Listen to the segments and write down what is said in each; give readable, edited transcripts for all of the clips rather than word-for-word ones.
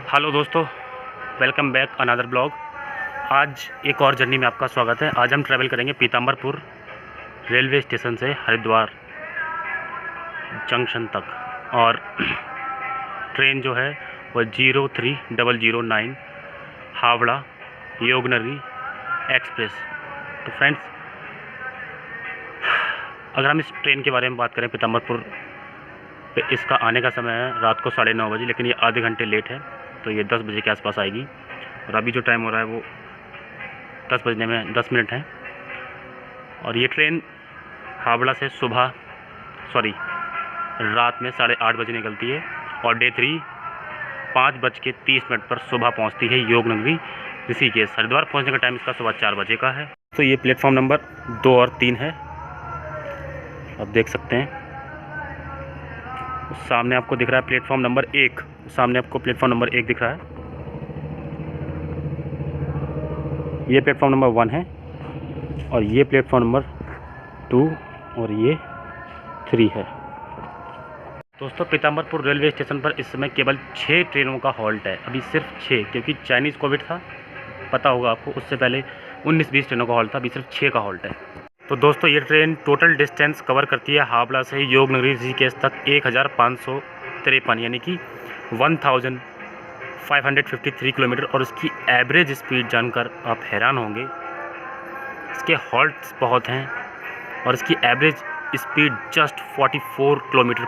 Hello दोस्तों, welcome back another blog. आज एक और जर्नी में आपका स्वागत है। आज हम ट्रैवल करेंगे पीताम्बरपुर रेलवे स्टेशन से हरिद्वार जंक्शन तक। और ट्रेन जो है वो 03009 हावड़ा योगनगरी एक्सप्रेस। तो फ्रेंड्स, अगर हम इस ट्रेन के बारे में बात करें पीताम्बरपुर पे, इसका आने का समय है रात को 9:30 बजे, लेकिन ये आधे घंटे लेट है। तो ये 10 बजे के आसपास आएगी। और अभी जो टाइम हो रहा है वो 10 बजने में 10 मिनट है। और ये ट्रेन हावड़ा से रात में 8:30 बजे निकलती है। और डे 3 5:30 पर सुबह पहुंचती है योगनगरी ऋषिकेश। हरिद्वार पहुंचने का टाइम इसका सुबह 4 बजे का है। तो ये प्लेटफॉर्म नंबर 2 और 3 है, आप देख सकते हैं। सामने आपको दिख रहा है प्लेटफॉर्म नंबर 1। सामने आपको प्लेटफॉर्म नंबर 1 दिख रहा है। ये प्लेटफॉर्म नंबर 1 है और ये प्लेटफॉर्म नंबर 2 और ये 3 है। दोस्तों, पीताम्बरपुर रेलवे स्टेशन पर इस समय केवल 6 ट्रेनों का हॉल्ट है। अभी सिर्फ 6, क्योंकि चाइनीज़ कोविड था, पता होगा आपको। उससे पहले 19-20 ट्रेनों का हॉल्ट था, अभी सिर्फ 6 का हॉल्ट है। तो दोस्तों, ये ट्रेन टोटल डिस्टेंस कवर करती है हावड़ा से योगनगरी ऋषिकेश तक 1553, यानी कि 1553 किलोमीटर। और इसकी एवरेज स्पीड जानकर आप हैरान होंगे। इसके हॉल्ट्स बहुत हैं और इसकी average speed just 44 kilometre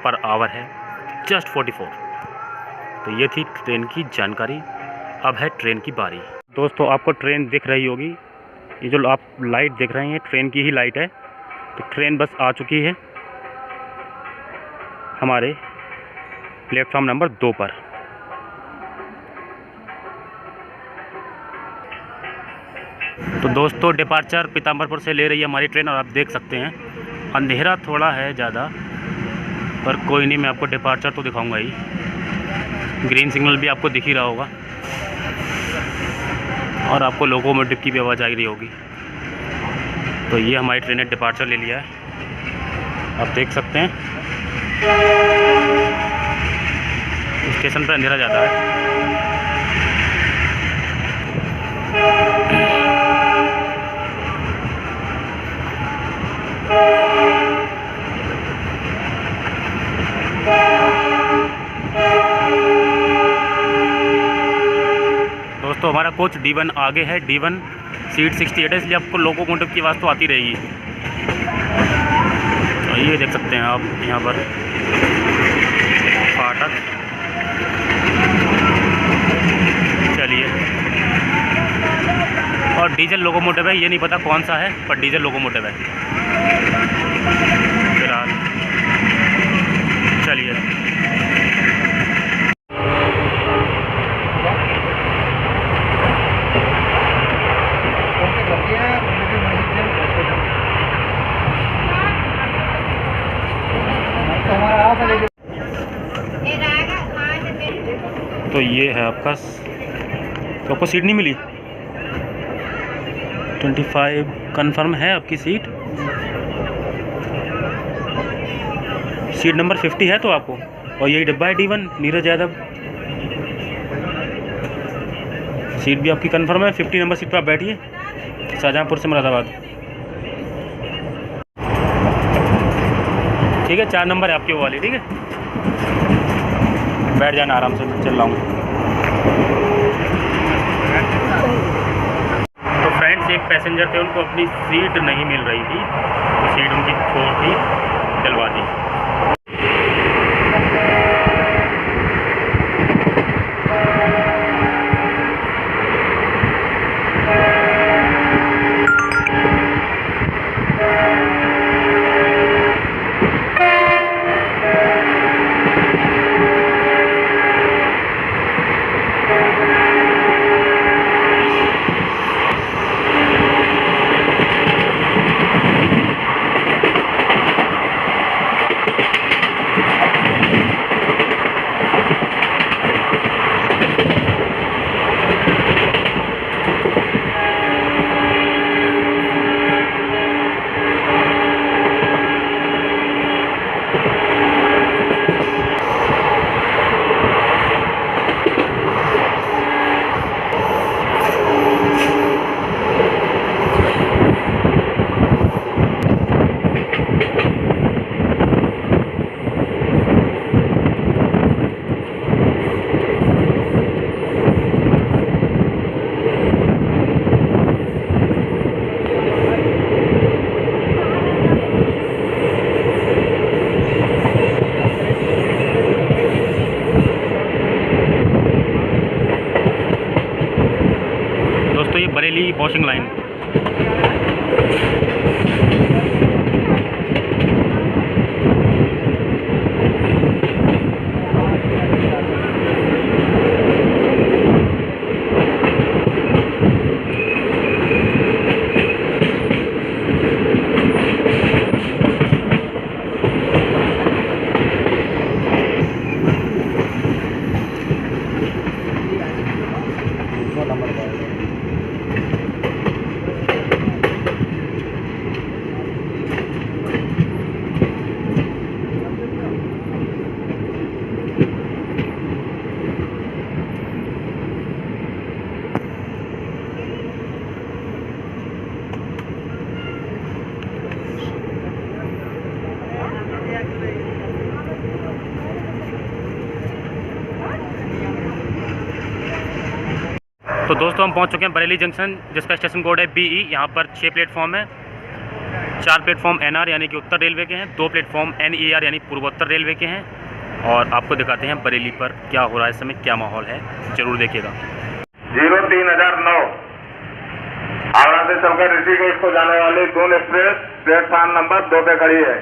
per hour है, जस्ट 44। तो ये थी ट्रेन की जानकारी। अब है ट्रेन की बारी। दोस्तों, आपको ट्रेन दिख रही होगी। ये जो आप लाइट देख रहे हैं ट्रेन की ही लाइट है। तो ट्रेन बस आ चुकी है हमारे प्लेटफॉर्म नंबर 2 पर। तो दोस्तों, डिपार्चर पीताम्बरपुर से ले रही है हमारी ट्रेन। और आप देख सकते हैं अंधेरा थोड़ा है ज़्यादा, पर कोई नहीं, मैं आपको डिपार्चर तो दिखाऊंगा ही। ग्रीन सिग्नल भी आपको दिख ही रहा होगा और आपको लोकोमोटिव की भी आवाज़ आ रही होगी। तो ये हमारी ट्रेन ने डिपार्चर ले लिया है, आप देख सकते हैं। स्टेशन पर अंधेरा ज़्यादा है। दोस्तों, हमारा कोच D1 आगे है। D1 सीट 68 है, इसलिए आपको लोकोमोटिव की आवाज़ तो आती रहेगी। तो ये देख सकते हैं आप यहाँ पर फाटक। चलिए, और डीजल लोकोमोटिव है, ये नहीं पता कौन सा है, पर डीजल लोकोमोटिव है फिलहाल। चलिए, तो ये है आपका। तो आपको सीट नहीं मिली? 25 कंफर्म है आपकी सीट? सीट नंबर 50 है तो आपको। और यही डब्बा है D1 नीरज यादव। सीट भी आपकी कंफर्म है। 50 नंबर सीट पर आप बैठिए, शाहजहाँपुर से मुरादाबाद। ठीक है, 4 नंबर है आपकी वो वाली। ठीक है, बैठ जाना आराम से, मैं चल रहा हूँ। तो फ्रेंड्स, एक पैसेंजर थे, उनको अपनी सीट नहीं मिल रही थी, तो सीट उनकी छोड़ थी, दिलवा दी। Washing line. तो दोस्तों हम पहुंच चुके हैं बरेली जंक्शन, जिसका स्टेशन कोड है BE। यहाँ पर 6 प्लेटफॉर्म है। 4 प्लेटफॉर्म NR यानी कि उत्तर रेलवे के हैं, 2 प्लेटफॉर्म NER यानी पूर्वोत्तर रेलवे के हैं। और आपको दिखाते हैं बरेली पर क्या हो रहा है, इस समय क्या माहौल है, ज़रूर देखिएगा। 0309 हावड़ा से चलकर ऋषिकेश को जाने वाली दून एक्सप्रेस प्लेटफॉर्म नंबर 2 पे खड़ी है।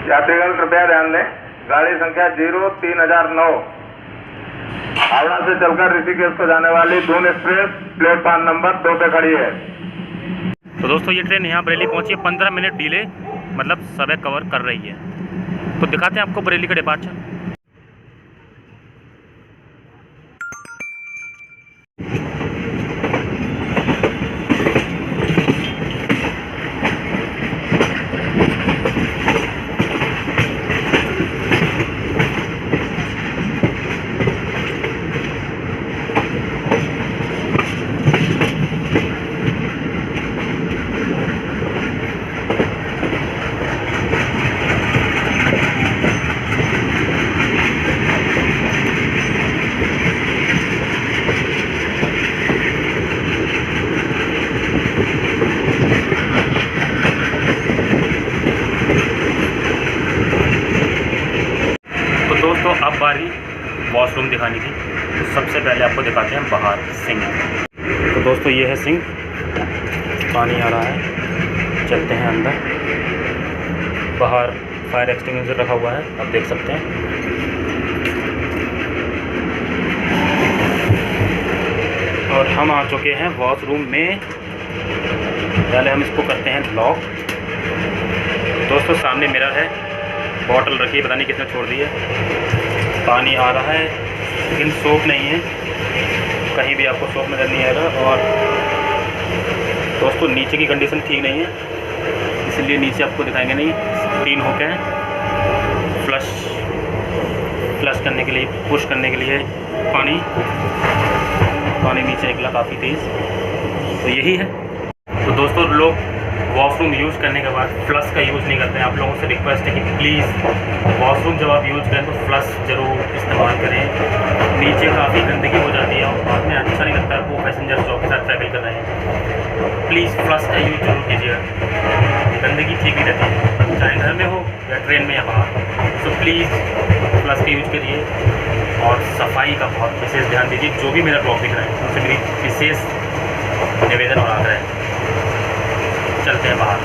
यात्रीगण कृपया ध्यान दें, गाड़ी संख्या 0309 हावड़ा से चलकर ऋषिकेश को जाने वाली दून एक्सप्रेस प्लेटफॉर्म नंबर 2 पे खड़ी है। तो दोस्तों ये ट्रेन यहाँ बरेली पहुँची है 15 मिनट डिले, मतलब समय कवर कर रही है। तो दिखाते हैं आपको बरेली का डिपार्चर। दोस्तों अब बारी वॉशरूम दिखाने की। तो सबसे पहले आपको दिखाते हैं बाहर सिंक। तो दोस्तों ये है सिंक, पानी आ रहा है, चलते हैं अंदर। बाहर फायर एक्सटिंग्विशर रखा हुआ है, आप देख सकते हैं। और हम आ चुके हैं वॉशरूम में। पहले हम इसको करते हैं लॉक। दोस्तों सामने मिरर है, बॉटल रखी, पता नहीं किसने छोड़ दी है। पानी आ रहा है लेकिन सोप नहीं है, कहीं भी आपको सोप नज़र नहीं आएगा। और दोस्तों नीचे की कंडीशन ठीक नहीं है, इसलिए नीचे आपको दिखाएंगे नहीं। 3 हुक हैं, फ्लश करने के लिए, पुश करने के लिए पानी नीचे निकला काफ़ी तेज़। तो यही है। तो दोस्तों लोग वॉशरूम यूज़ करने के बाद फ्लश का यूज़ नहीं करते हैं। आप लोगों से रिक्वेस्ट है कि प्लीज़ वॉशरूम जब आप यूज़ करें तो फ्लश ज़रूर इस्तेमाल करें। नीचे काफ़ी गंदगी हो जाती है और बाद में अच्छा नहीं लगता है, वो पैसेंजर जो आपके साथ ट्रैवल कर रहे हैं। प्लीज़ फ्लश का यूज़ जरूर कीजिएगा, गंदगी ठीक नहीं रहती है, चाहे घर में हो या ट्रेन में या बाहर। तो प्लीज़ फ्लश का यूज़ करिए और सफाई का बहुत विशेष ध्यान दीजिए। जो भी मेरा ब्लॉग दिख रहा है उनसे मेरी विशेष निवेदन और आग्रह है। चलते हैं बाहर।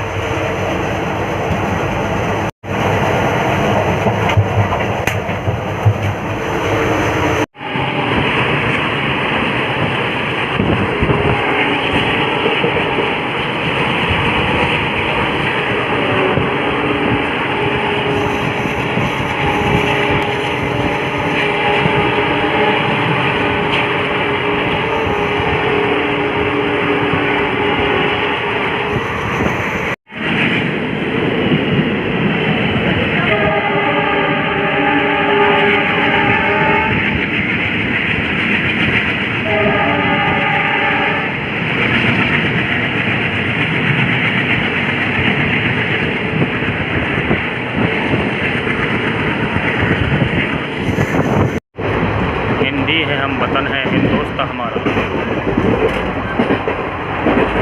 हम वतन है हिंदुस्तान हमारा।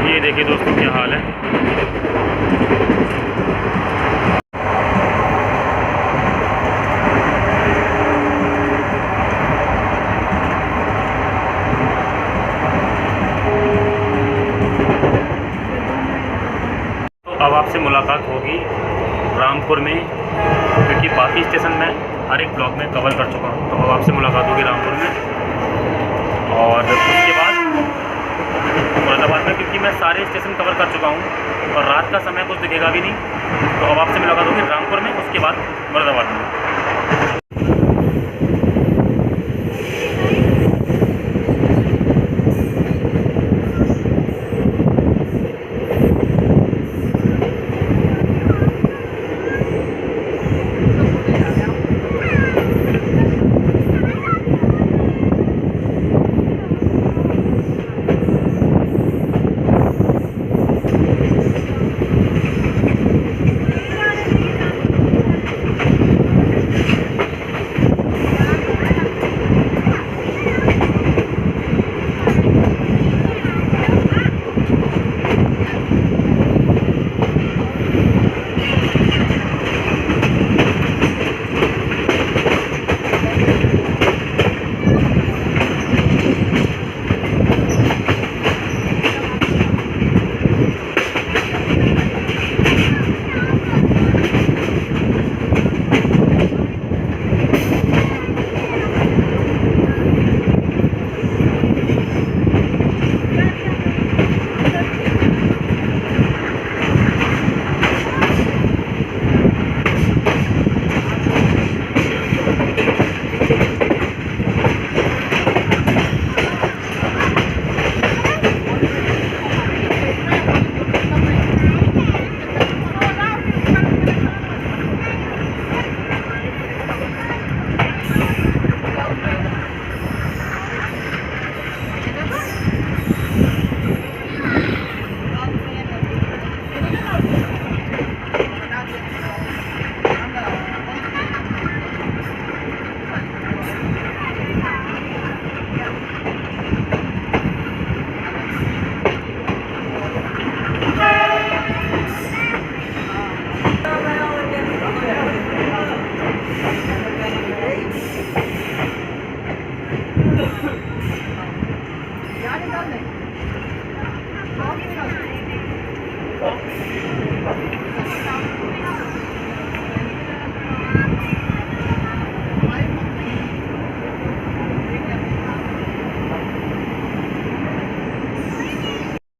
ये देखिए दोस्तों क्या हाल है। मुलाकात होगी रामपुर में, क्योंकि बाकी स्टेशन मैं हर एक ब्लॉग में कवर कर चुका हूँ। तो अब आपसे मुलाकात होगी रामपुर में, और उसके बाद मुरादाबाद में, क्योंकि मैं सारे स्टेशन कवर कर चुका हूँ और रात का समय कुछ दिखेगा भी नहीं। तो अब आपसे मुलाकात होगी रामपुर में, उसके बाद मुरादाबाद में।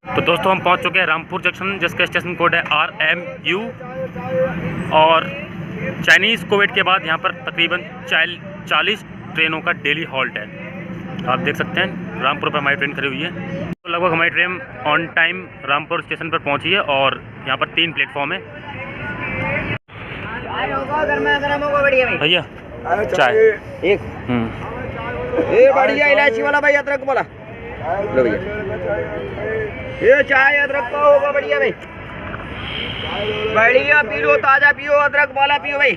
तो दोस्तों हम पहुंच चुके हैं रामपुर जंक्शन, जिसका स्टेशन कोड है RMU, और चाइनीज़ कोविड के बाद यहाँ पर तकरीबन 40 ट्रेनों का डेली हॉल्ट है। आप देख सकते हैं रामपुर पर हमारी ट्रेन खड़ी हुई है। तो लगभग हमारी train on time Rampur station पर पहुँची है, और यहाँ पर 3 प्लेटफॉर्म है। भैया चाय एक ये बढ़िया इलायची वाला भाई, अदरक वाला लो भैया। ये चाय अदरक का होगा बढ़िया भाई, बढ़िया पी लो, ताजा पियो, अदरक वाला पियो भाई,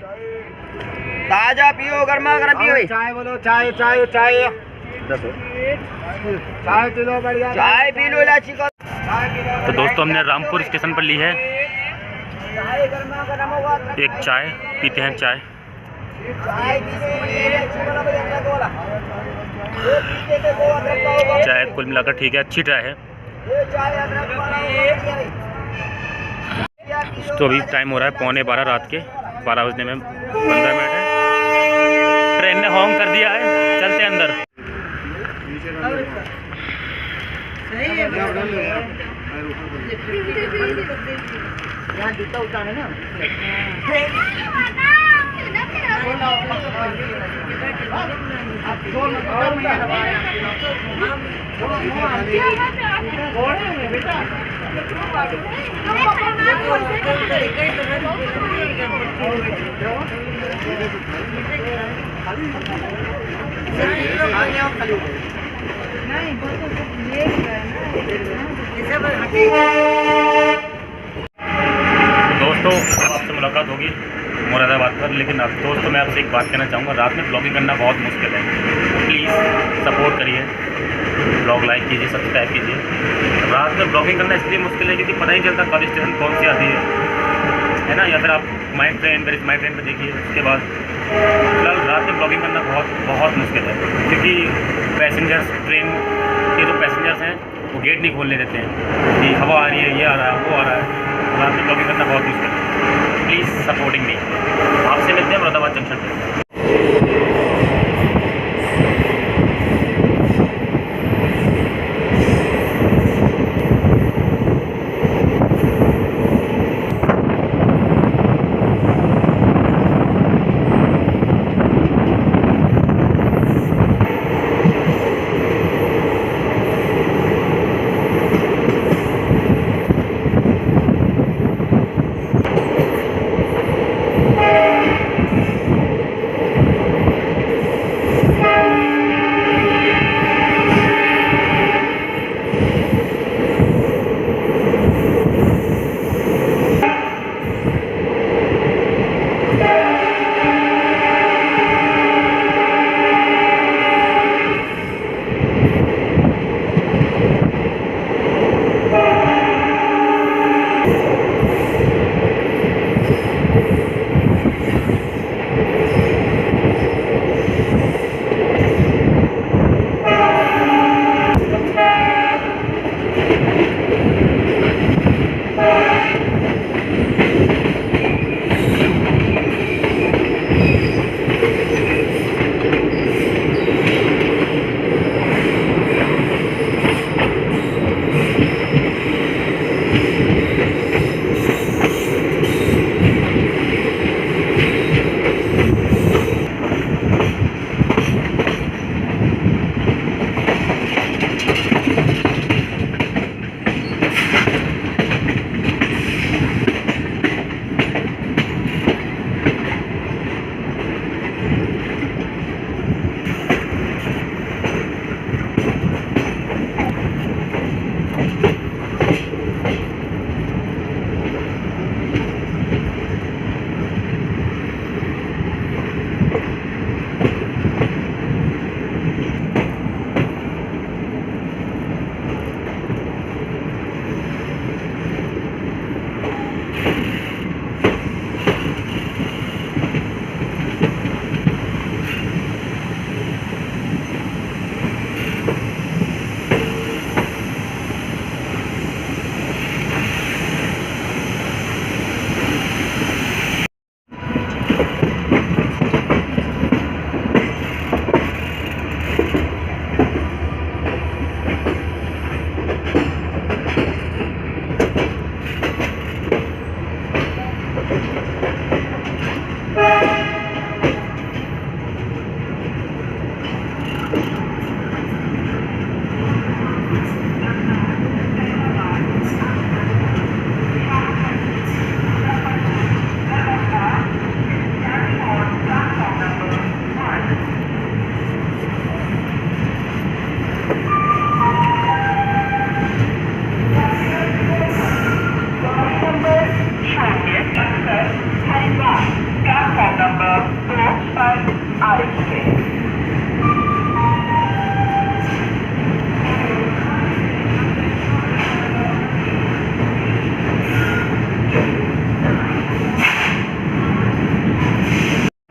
ताजा पियो, गर्मा गर्म पियो भाई। चाय बोलो, चाय चाय चाय चाय पी लो, बढ़िया चाय पी लो इलायची का। तो दोस्तों हमने रामपुर स्टेशन पर ली है एक चाय, पीते हैं चाय। चाय कुल मिलाकर ठीक है, अच्छी चाय है। तो अभी टाइम हो रहा है 11:15 रात के, 12 बजने में 15 मिनट है। ट्रेन ने हॉर्न कर दिया है, चलते हैं अंदर। दोस्तों अब आपसे मुलाकात होगी मुरादाबाद पर, लेकिन अब दोस्तों मैं आपसे एक बात कहना चाहूँगा, रात में ब्लॉगिंग करना बहुत मुश्किल है। प्लीज़ सपोर्ट करिए, ब्लॉग लाइक कीजिए, सब्सक्राइब कीजिए। रात में ब्लॉगिंग करना इसलिए मुश्किल है क्योंकि पता नहीं चलता कब स्टेशन कौन सी आती है ना, या फिर आप माई ट्रेन पर देखिए। उसके बाद फिलहाल रात में ब्लॉगिंग करना बहुत मुश्किल है, क्योंकि पैसेंजर्स, ट्रेन के जो पैसेंजर्स हैं वो गेट नहीं खोलने देते हैं कि हवा आ रही है, ये आ रहा है, वो आ रहा है। रात में ब्लॉगिंग करना बहुत मुश्किल है। Please supporting me. आपसे मिलते हैं मुरादाबाद जंक्शन पर।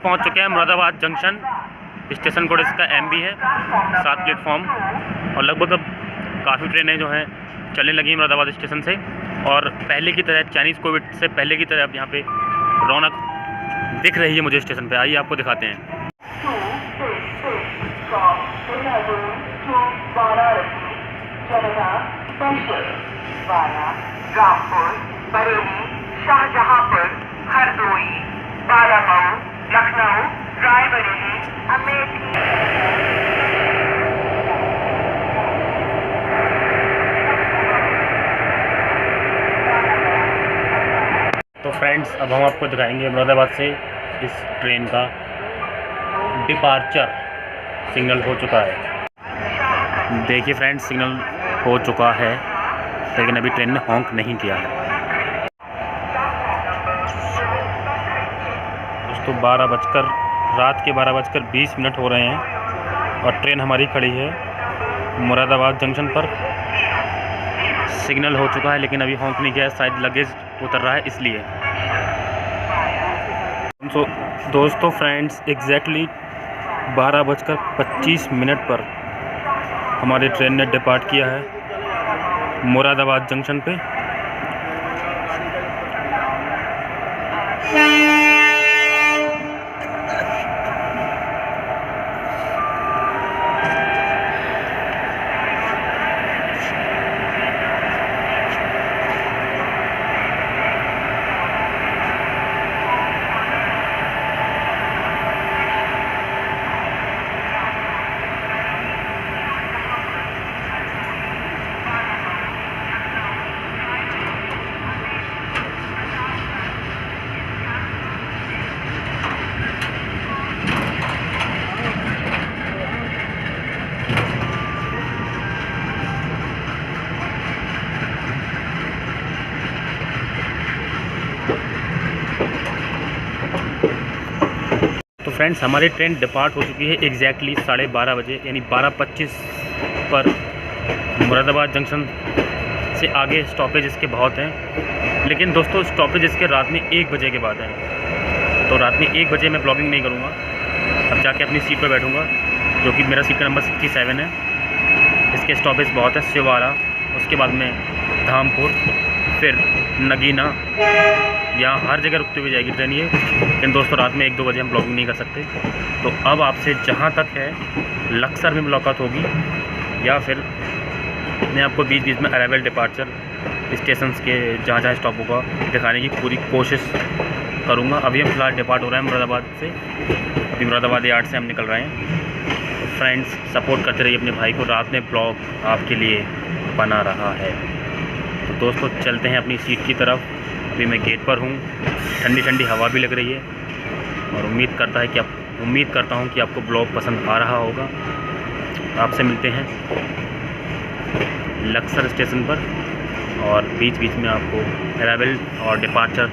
पहुंच चुके हैं मुरादाबाद जंक्शन। स्टेशन कोड इसका MB है, 7 प्लेटफॉर्म, और लगभग अब काफ़ी ट्रेनें जो हैं चलने लगी हैं मुरादाबाद स्टेशन से। और पहले की तरह, चाइनीज़ कोविड से पहले की तरह अब यहाँ पे रौनक दिख रही है मुझे स्टेशन पे। आइए आपको दिखाते हैं। रामपुर, बरेली, शाहजहांपुर, हरदोई, बालामऊ, लखनऊ, रायबरेली, अमेठी। तो फ्रेंड्स, अब हम आपको दिखाएंगे मुरादाबाद से इस ट्रेन का डिपार्चर सिग्नल हो चुका है। देखिए फ्रेंड्स, सिग्नल हो चुका है, लेकिन अभी ट्रेन ने हॉन्क नहीं किया है। तो रात के 12:20 हो रहे हैं और ट्रेन हमारी खड़ी है मुरादाबाद जंक्शन पर। सिग्नल हो चुका है लेकिन अभी हॉन्क नहीं किया है, शायद लगेज उतर रहा है इसलिए। तो दोस्तों फ्रेंड्स, एग्जैक्टली 12:25 पर हमारी ट्रेन ने डिपार्ट किया है मुरादाबाद जंक्शन पे। तो फ्रेंड्स, हमारी ट्रेन डिपार्ट हो चुकी है एग्जैक्टली 12:30 बजे, यानी 12:25 पर। मुरादाबाद जंक्शन से आगे स्टॉपेज इसके बहुत हैं, लेकिन दोस्तों स्टॉपेज इसके रात में 1 बजे के बाद हैं। तो रात में 1 बजे मैं ब्लॉगिंग नहीं करूँगा, अब जाके अपनी सीट पर बैठूँगा, जो कि मेरा सीट का नंबर 67 है। इसके स्टॉपेज बहुत है, शिवारा, उसके बाद में धामपुर, फिर नगीना, यहाँ हर जगह रुकते हुए जाएगी ट्रेन ये। लेकिन दोस्तों रात में 1-2 बजे हम ब्लॉगिंग नहीं कर सकते। तो अब आपसे जहाँ तक है लक्सर में मुलाकात होगी, या फिर मैं आपको बीच बीच में अराइवल डिपार्चर स्टेशंस के जहाँ जहाँ स्टॉप होगा दिखाने की पूरी कोशिश करूँगा। अभी हम फिलहाल डिपार्ट हो रहे हैं मुरादाबाद से, अभी मुरादाबाद यार्ड से हम निकल रहे हैं। तो फ्रेंड्स, सपोर्ट करते रहिए अपने भाई को, रात में ब्लॉग आपके लिए बना रहा है। तो दोस्तों चलते हैं अपनी सीट की तरफ। अभी मैं गेट पर हूँ, ठंडी ठंडी हवा भी लग रही है, और उम्मीद करता हूँ कि आपको ब्लॉग पसंद आ रहा होगा। आपसे मिलते हैं लक्सर स्टेशन पर, और बीच बीच में आपको अराइवल और डिपार्चर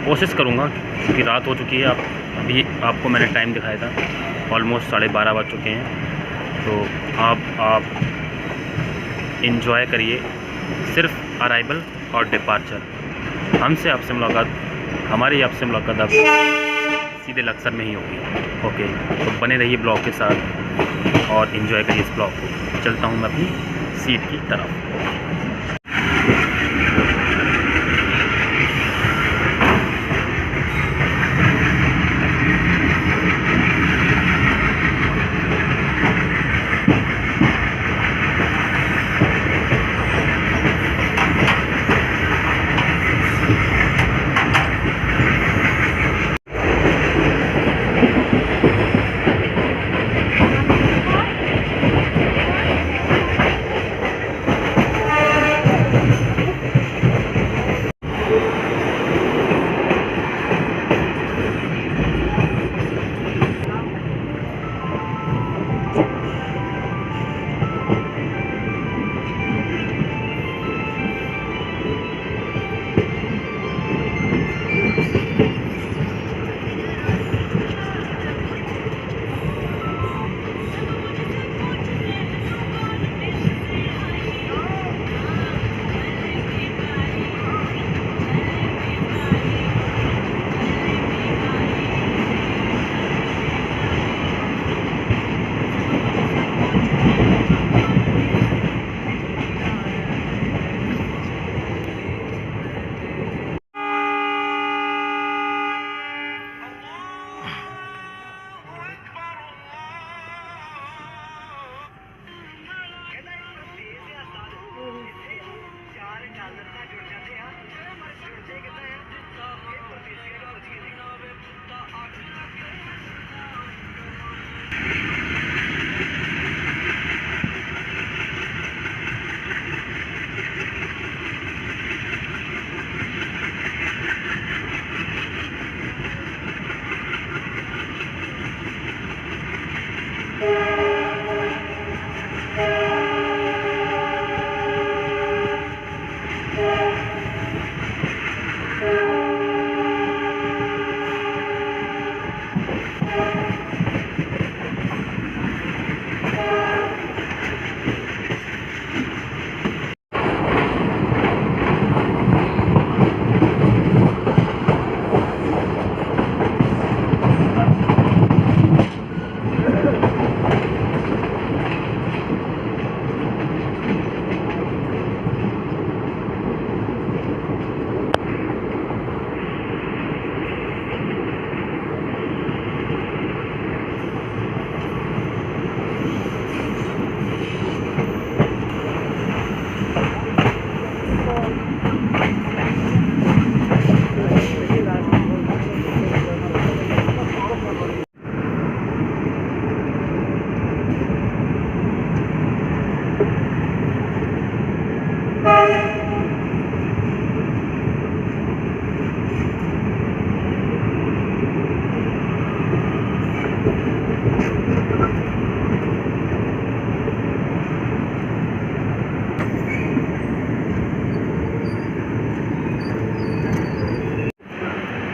कोशिश करूँगा, क्योंकि रात हो चुकी है। अभी आपको मैंने टाइम दिखाया था, ऑलमोस्ट 12:30 बज चुके हैं। तो आप इंजॉय करिए सिर्फ अराइवल और डिपार्चर। हमारी आपसे मुलाकात अब सीधे लक्सर में ही होगी। ओके, तो बने रहिए ब्लॉग के साथ और इन्जॉय करिए इस ब्लॉग को। चलता हूँ मैं अपनी सीट की तरफ।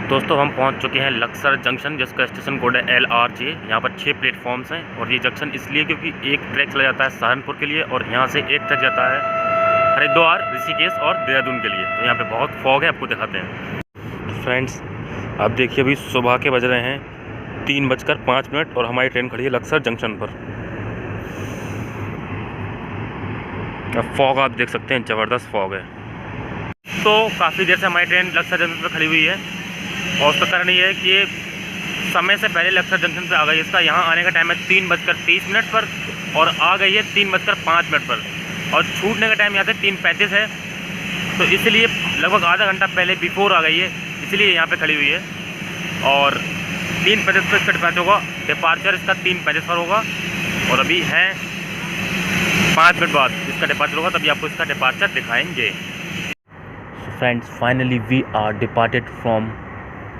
दोस्तों हम पहुंच चुके हैं लक्सर जंक्शन, जिसका स्टेशन कोड है LRJ। यहाँ पर 6 प्लेटफॉर्म्स हैं और ये जंक्शन इसलिए क्योंकि एक ट्रैक चला जाता है सहारनपुर के लिए और यहाँ से एक ट्रैक जाता है हरिद्वार, ऋषिकेश और देहरादून के लिए। तो यहाँ पे बहुत फॉग है, आपको दिखाते हैं। फ्रेंड्स आप देखिए अभी सुबह के बज रहे हैं 3:05 और हमारी ट्रेन खड़ी है लक्सर जंक्शन पर। अब फॉग आप देख सकते हैं, ज़बरदस्त फॉग है। तो काफ़ी देर से हमारी ट्रेन लक्सर जंक्शन पर खड़ी हुई है और उसका कारण ये है कि ये समय से पहले लक्सर जंक्शन पे आ गई। इसका यहाँ आने का टाइम है 3:30 पर और आ गई है 3:05 पर और छूटने का टाइम यहाँ से 3:35 है। तो इसलिए लगभग आधा घंटा पहले बिफोर आ गई है, इसलिए यहाँ पे खड़ी हुई है। और 3:35 पर इसका डिपार्चर होगा, डिपार्चर इसका 3:35 पर होगा और अभी है 5 मिनट बाद इसका डिपार्चर होगा, तभी आपको इसका डिपार्चर दिखाएंगे। Friends finally we are departed from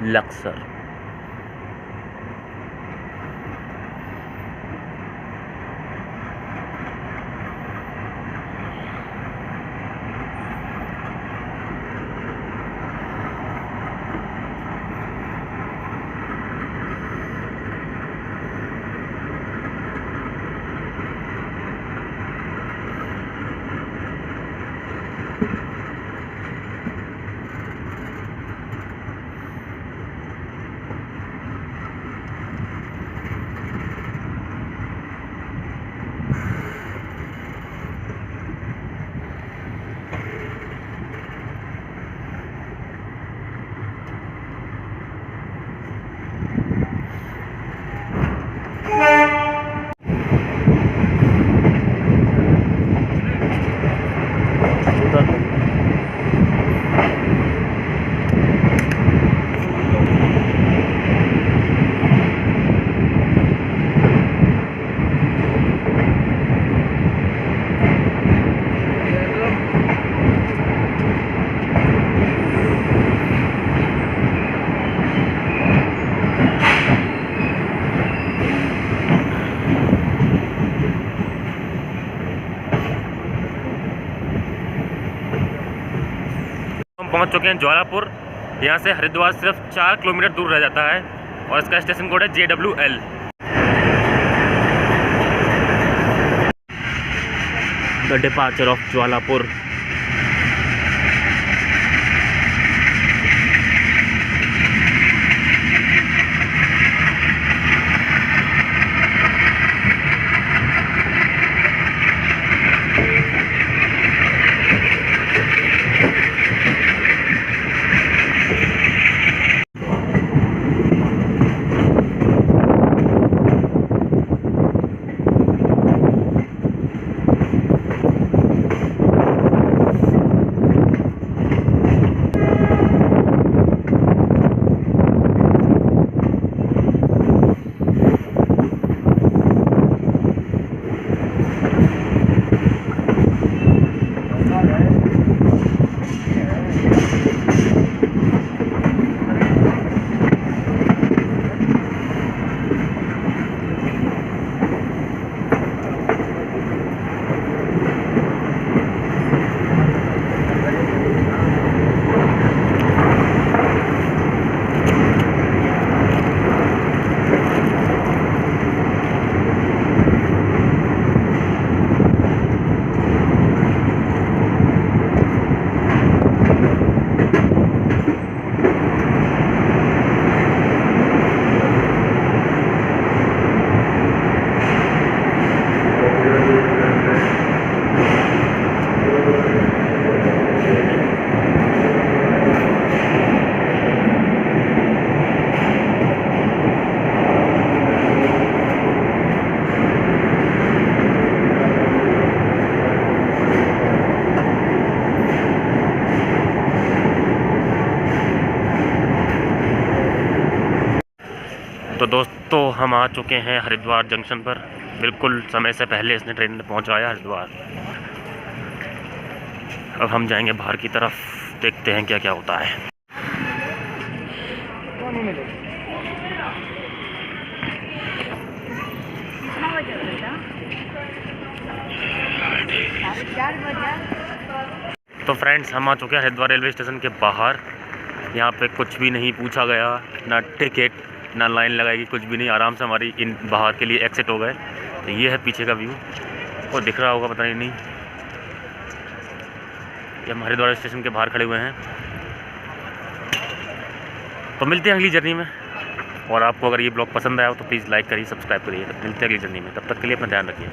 Luxor. पहुंच चुके हैं ज्वालापुर। यहाँ से हरिद्वार सिर्फ 4 किलोमीटर दूर रह जाता है और इसका स्टेशन कोड है JWL। The departure of Jwalapur. तो दोस्तों हम आ चुके हैं हरिद्वार जंक्शन पर। बिल्कुल समय से पहले इसने ट्रेन पहुंचाया हरिद्वार। अब हम जाएंगे बाहर की तरफ, देखते हैं क्या क्या होता है। तो फ्रेंड्स हम आ चुके हैं हरिद्वार रेलवे स्टेशन के बाहर। यहाँ पे कुछ भी नहीं पूछा गया, ना टिकट, ना लाइन लगाएगी, कुछ भी नहीं। आराम से हमारी इन बाहर के लिए एग्जिट हो गए। तो ये है पीछे का व्यू, और दिख रहा होगा पता नहीं। ये हम हरिद्वार स्टेशन के बाहर खड़े हुए हैं। तो मिलते हैं अगली जर्नी में। और आपको अगर ये ब्लॉग पसंद आया हो तो प्लीज़ लाइक करिए, सब्सक्राइब करिए। मिलते हैं अगली जर्नी में, तब तक के लिए अपना ध्यान रखिए।